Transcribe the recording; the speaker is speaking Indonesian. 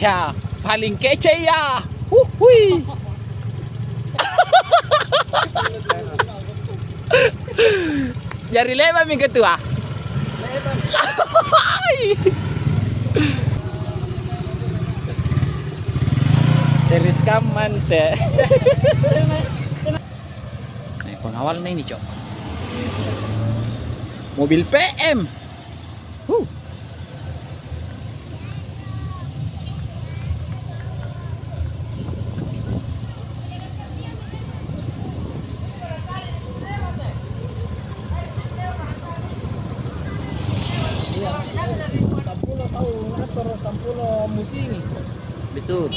Ya, paling kece ya. Hui. Jari lebar mi ketua. Serius kaman teh. Pengawal na ini, Cok. Mobil PM. Iya, 10 tahun, atau 10 musim. Betul.